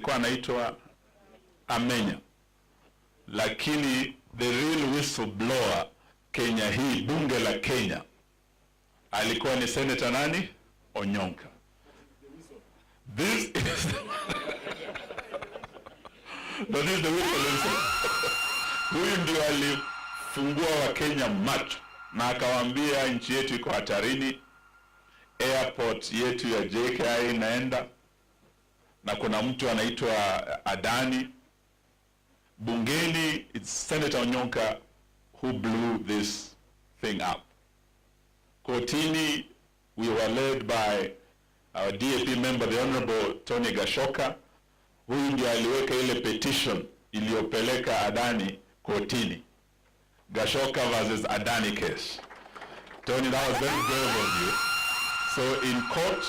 alikuwa anaitwa Amenya, lakini the real whistleblower Kenya hii, bunge la Kenya, alikuwa ni Senator nani? Onyonka. This is no, this is the whistle. Huyu ndio alifungua wa Kenya macho na akawaambia nchi yetu iko hatarini, airport yetu ya JKI inaenda, na kuna mtu anaitwa Adani. Bungeni, it's Senator Onyonka who blew this thing up. Kotini, we were led by our DAP member, the Honorable Tony Gashoka. Huyu ndiye aliweka ile petition iliyopeleka Adani kotini. Gashoka versus Adani case. Tony, that was very brave of you. So in court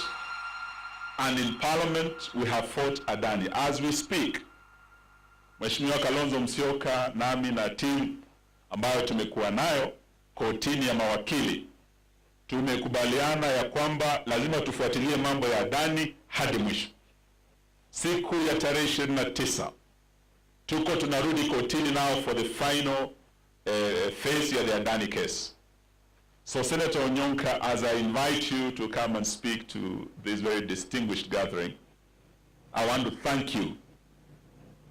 and in parliament, we have fought Adani. As we speak, Mheshimiwa Kalonzo Musyoka, nami na team ambayo tumekuwa nayo kotini ya mawakili, tumekubaliana ya kwamba lazima tufuatilie mambo ya Adani hadi mwisho. Siku ya tarehe 29 tuko tunarudi kotini now for the final phase of the Adani case. So Senator Onyonka, as I invite you to come and speak to this very distinguished gathering, I want to thank you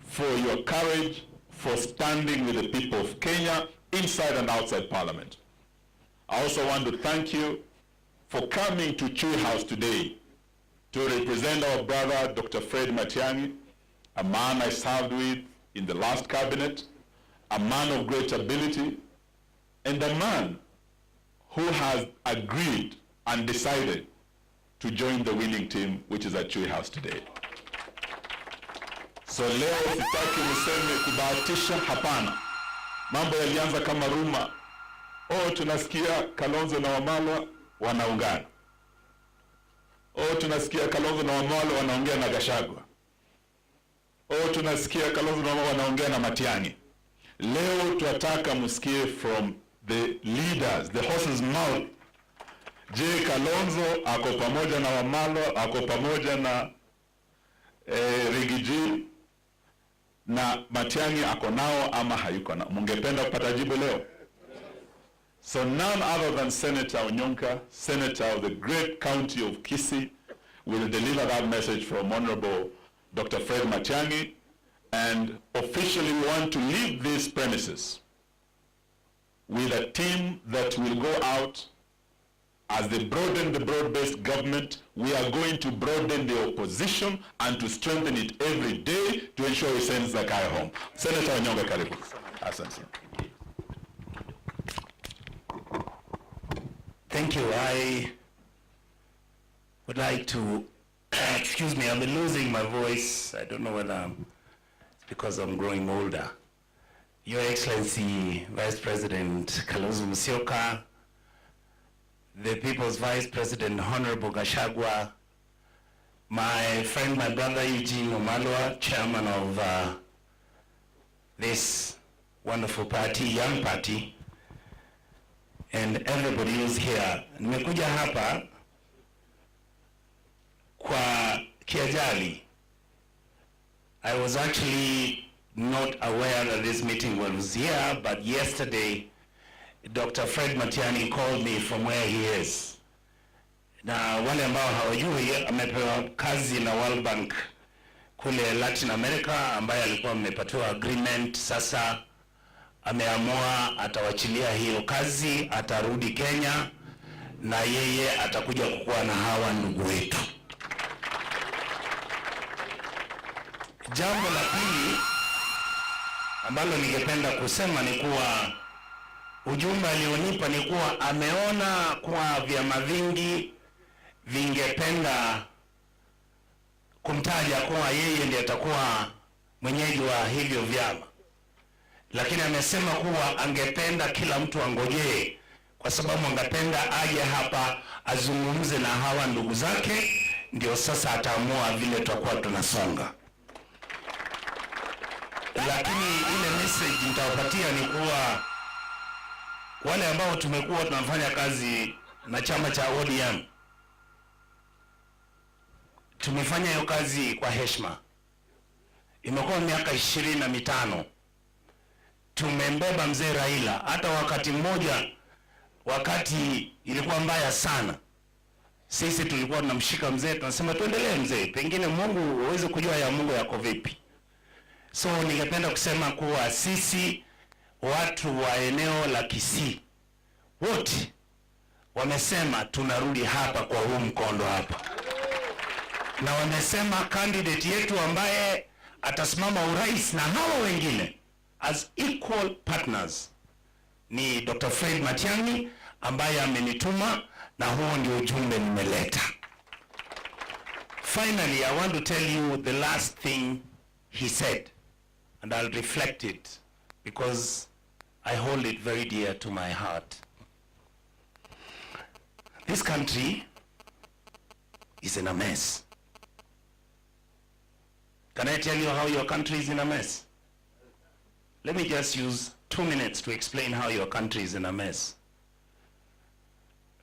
for your courage, for standing with the people of Kenya inside and outside Parliament. I also want to thank you for coming to Chui House today to represent our brother, Dr. Fred Matiang'i, a man I served with in the last cabinet, a man of great ability, and a man who has agreed and decided to join the winning team, which is at Chui House today. So leo sitaki niseme kubahatisha, hapana. Mambo yalianza kama ruma. Tunasikia Kalonzo na Wamalwa wanaungana. Tunasikia Kalonzo na Wamalwa wanaongea na Gachagua. Tunasikia Kalonzo na Wamalwa wanaongea na Matiang'i. Leo tunataka msikie from the leaders, the horse's mouth. Je, Kalonzo ako pamoja na Wamalwa, ako pamoja na Rigiji, na Matiang'i ako nao ama hayuko nao? Mungependa kupata jibu leo? So none other than Senator Onyonka, Senator of the great county of Kisii, will deliver that message from Honorable Dr. Fred Matiang'i, and officially we want to leave these premises with a team that will go out. As they broaden the broad-based government, we are going to broaden the opposition and to strengthen it every day to ensure we send the guy home. Senator Onyonka, karibu. Asante. Thank you. I would like to, excuse me, I've been losing my voice. I don't know whether it's because I'm growing older. Your Excellency, Vice President Kalonzo Musyoka, the People's Vice President, Honorable Gachagua, my friend, my brother Eugene Wamalwa, Chairman of this wonderful party, young party, and everybody who's here. Nimekuja hapa kwa kiajali. I was actually not aware that this meeting was here, but yesterday Dr. Fred Matiang'i called me from where he is. Na wale ambao hawajui, amepewa kazi na World Bank kule Latin America, ambaye alikuwa amepatiwa agreement. Sasa ameamua atawachilia hiyo kazi, atarudi Kenya na yeye atakuja kukuwa na hawa ndugu wetu. Jambo la pili ambalo ningependa kusema ni kuwa ujumbe alionipa ni kuwa ameona kwa vyama vingi vingependa kumtaja kuwa yeye ndiye atakuwa mwenyeji wa hivyo vyama, lakini amesema kuwa angependa kila mtu angojee, kwa sababu angependa aje hapa azungumze na hawa ndugu zake, ndio sasa ataamua vile tutakuwa tunasonga. Lakini ile message nitawapatia ni kuwa wale ambao tumekuwa tunafanya kazi na chama cha ODM, tumefanya hiyo kazi kwa heshima. Imekuwa miaka 25. Tumembeba mzee Raila. Hata wakati mmoja, wakati ilikuwa mbaya sana, sisi tulikuwa tunamshika mzee, tunasema tuendelee mzee, pengine Mungu uweze kujua ya Mungu yako vipi. So ningependa kusema kuwa sisi watu wa eneo la Kisii wote wamesema tunarudi hapa kwa huu mkondo hapa, na wamesema candidate yetu ambaye atasimama urais na hawa wengine as equal partners ni Dr. Fred Matiang'i, ambaye amenituma, na huo ndio ujumbe nimeleta. Finally, I want to tell you the last thing he said, and I'll reflect it because I hold it very dear to my heart. This country is in a mess. Can I tell you how your country is in a mess? Let me just use 2 minutes to explain how your country is in a mess.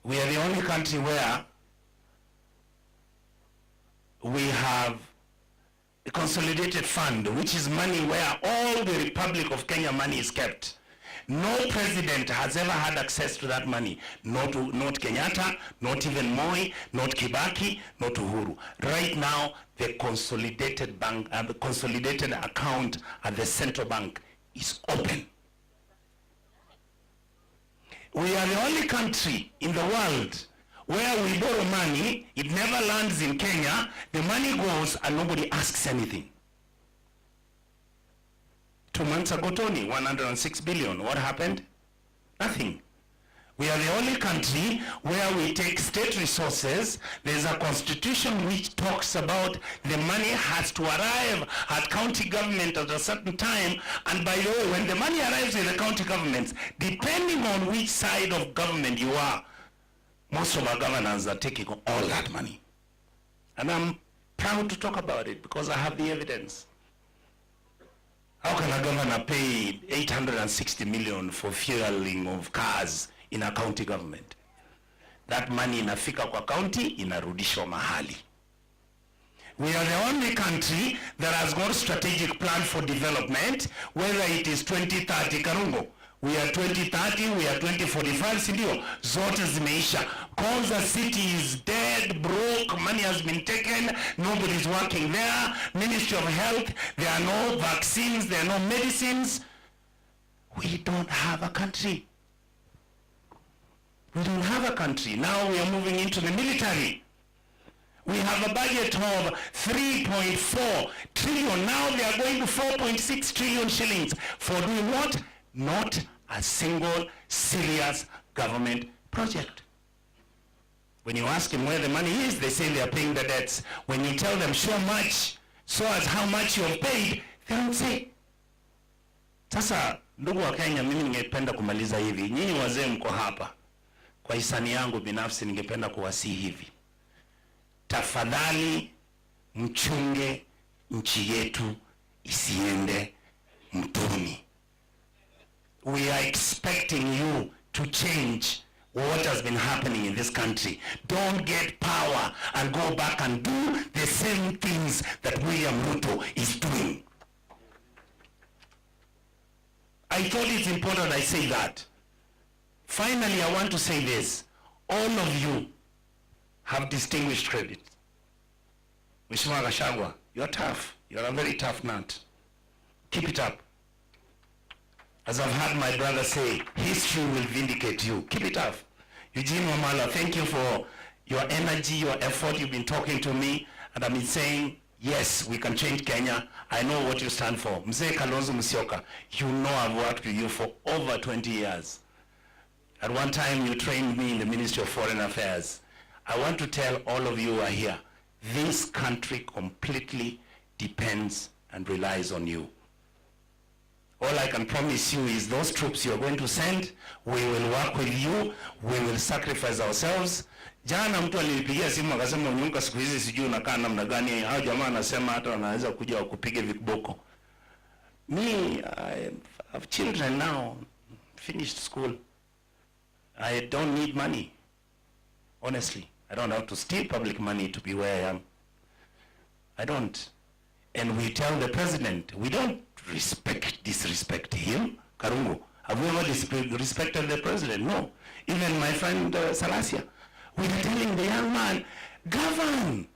We are the only country where we have a consolidated fund, which is money where all the Republic of Kenya money is kept. No president has ever had access to that money. Not Kenyatta, not even Moi, not Kibaki, not Uhuru. Right now, the consolidated bank, the consolidated account at the central bank is open. We are the only country in the world where we borrow money, it never lands in Kenya, the money goes and nobody asks anything. 2 months ago, Tony, 106 billion. What happened? Nothing. We are the only country where we take state resources. There's a constitution which talks about the money has to arrive at county government at a certain time. And by the way, when the money arrives in the county governments, depending on which side of government you are, most of our governors are taking all that money. And I'm proud to talk about it because I have the evidence. How can a governor pay 860 million for fueling of cars in a county government? That money inafika kwa county, inarudishwa mahali. We are the only country that has got strategic plan for development, whether it is 2030 Karungo. We are 2030, we are 2045, sindio? Zote zimeisha. Konza city is dead, broke, money has been taken, nobody's working there. Ministry of Health, there are no vaccines, there are no medicines. We don't have a country. We don't have a country. Now we are moving into the military. We have a budget of 3.4 trillion. Now they are going to 4.6 trillion shillings. For doing what? Not a single serious government project. When you ask them where the money is, they say they are paying the debts. When you tell them show much, so as how much you have paid, they don't say. Sasa, ndugu wa Kenya, mimi ningependa kumaliza hivi. Nyinyi wazee mko hapa. Kwa hisani yangu binafsi ningependa kuwasihi hivi. Tafadhali mchunge nchi yetu isiende mtoni. We are expecting you to change what has been happening in this country. Don't get power and go back and do the same things that William Ruto is doing. I thought it's important I say that. Finally, I want to say this. All of you have distinguished credit. Mheshimiwa Gachagua, you're tough. You're a very tough nut. Keep it up. As I've heard my brother say, history will vindicate you. Keep it up. Eugene Wamala, thank you for your energy, your effort. You've been talking to me, and I've been saying, yes, we can change Kenya. I know what you stand for. Mzee Kalonzo Musyoka, you know I've worked with you for over 20 years. At one time, you trained me in the Ministry of Foreign Affairs. I want to tell all of you who are here, this country completely depends and relies on you. All I can promise you is those troops you're going to send, we will work with you, we will sacrifice ourselves. Jana mtu alinipigia simu akasema Onyonka siku hizi sijui unakaa namna gani, hao jamaa anasema hata wanaweza kuja wakupige vikiboko. Me, I have children now, finished school. I don't need money. Honestly, I don't have to steal public money to be where I am. I don't. and we tell the president, we don't disrespect him. Karungu, have we ever respected the president? No. Even my friend Salasia, we are telling the young man, govern,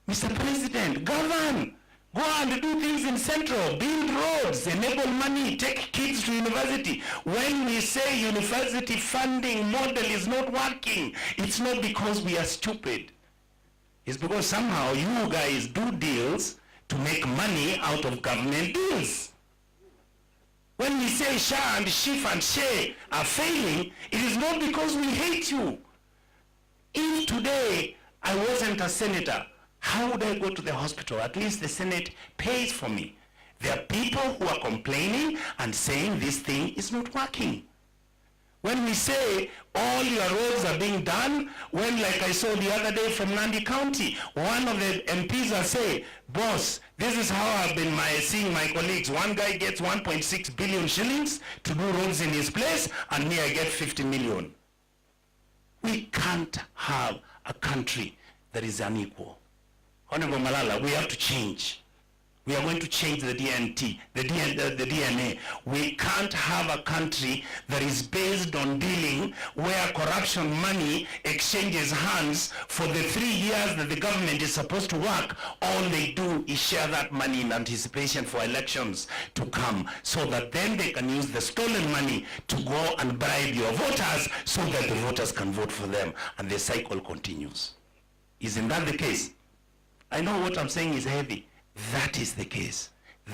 Mr. President, govern. Go and do things in Central, build roads, enable money, take kids to university. When we say university funding model is not working, it's not because we are stupid. It's because somehow you guys do deals to make money out of government deals. When we say SHA and SHIF and SHE are failing, it is not because we hate you. If today I wasn't a senator, how would I go to the hospital? At least the Senate pays for me. There are people who are complaining and saying this thing is not working. When we say all your roads are being done, when, like I saw the other day from Nandi County, one of the MPs are saying, boss, this is how I've been seeing my colleagues. One guy gets 1.6 billion shillings to do roads in his place, and me I get 50 million. We can't have a country that is unequal. Honorable Malala, we have to change. We are going to change the DNA. We can't have a country that is based on dealing where corruption money exchanges hands for the 3 years that the government is supposed to work. All they do is share that money in anticipation for elections to come, so that then they can use the stolen money to go and bribe your voters so that the voters can vote for them, and the cycle continues. Isn't that the case? I know what I'm saying is heavy. That is the case.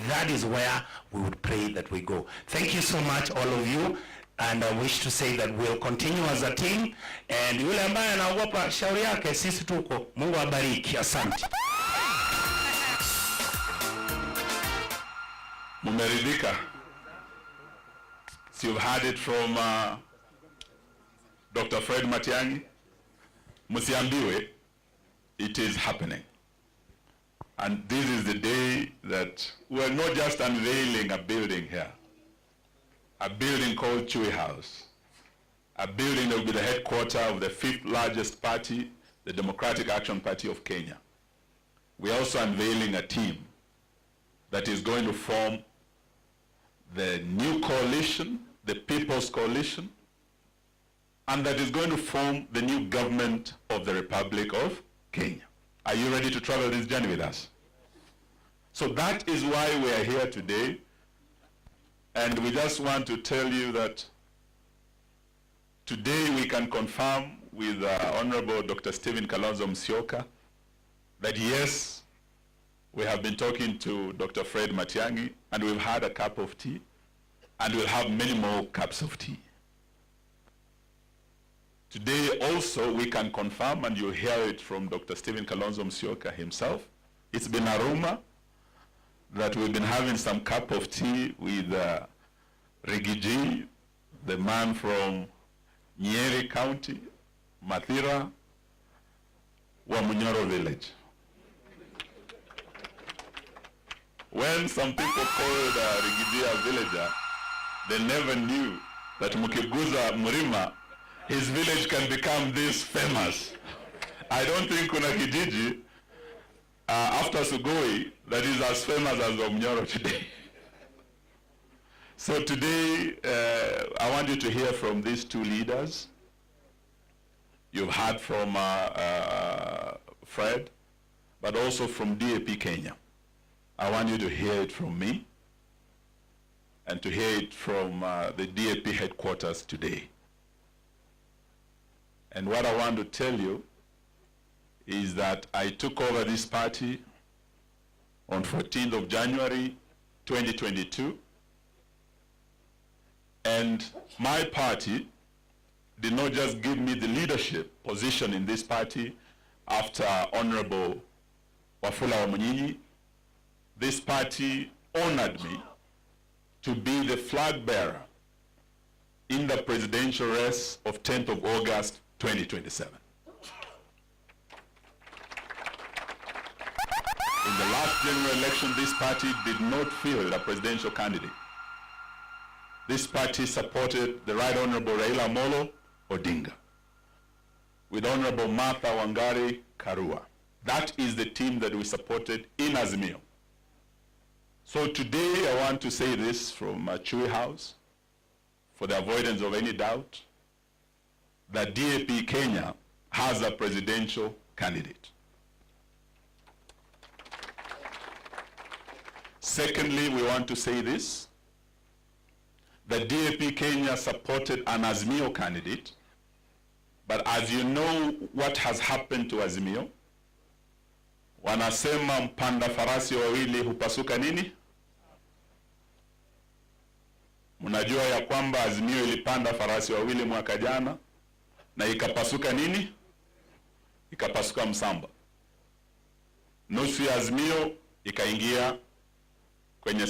That is where we would pray that we go. Thank you so much, all of you. And I wish to say that we'll continue as a team. And yule ambaye anaogopa shauri yake, sisi tuko. Mungu abariki. Asante. Mumeridhika? So you've heard it from Dr. Fred Matiang'i. Musiambiwe, it is happening. And this is the day that we're not just unveiling a building here, a building called Chui House, a building that will be the headquarters of the 5th largest party, the Democratic Action Party of Kenya. We're also unveiling a team that is going to form the new coalition, the People's Coalition, and that is going to form the new government of the Republic of Kenya. Are you ready to travel this journey with us? So that is why we are here today, and we just want to tell you that today we can confirm with Honorable Dr. Stephen Kalonzo Musyoka that yes, we have been talking to Dr. Fred Matiang'i, and we've had a cup of tea, and we'll have many more cups of tea. Today also we can confirm, and you'll hear it from Dr. Stephen Kalonzo Musyoka himself. It's been a rumor that we've been having some cup of tea with Rigiji, the man from Nyeri County, Mathira, Wamunyoro village. When some people called Rigiji a villager, they never knew that Mukiguza Murima, his village can become this famous. I don't think kuna kijiji after Sugoi that is as famous as Omnyoro today. So today, I want you to hear from these two leaders. You've heard from Fred, but also from DAP Kenya. I want you to hear it from me and to hear it from the DAP headquarters today. And what I want to tell you is that I took over this party on 14th of January 2022, and my party did not just give me the leadership position in this party after Honorable Wafula Wamunyinyi. This party honored me to be the flag bearer in the presidential race of 10th of August 2027. In the last general election, this party did not field a presidential candidate. This party supported the Right Honorable Raila Amolo Odinga with Honorable Martha Wangari Karua. That is the team that we supported in Azimio. So today I want to say this from Chui House, for the avoidance of any doubt, that DAP Kenya has a presidential candidate. Secondly, we want to say this, that DAP Kenya supported an Azimio candidate, but as you know what has happened to Azimio, wanasema mpanda farasi wawili hupasuka nini? Mnajua ya kwamba Azimio ilipanda farasi wawili mwaka jana na ikapasuka nini? Ikapasuka msamba. Nusu ya Azimio ikaingia kwenye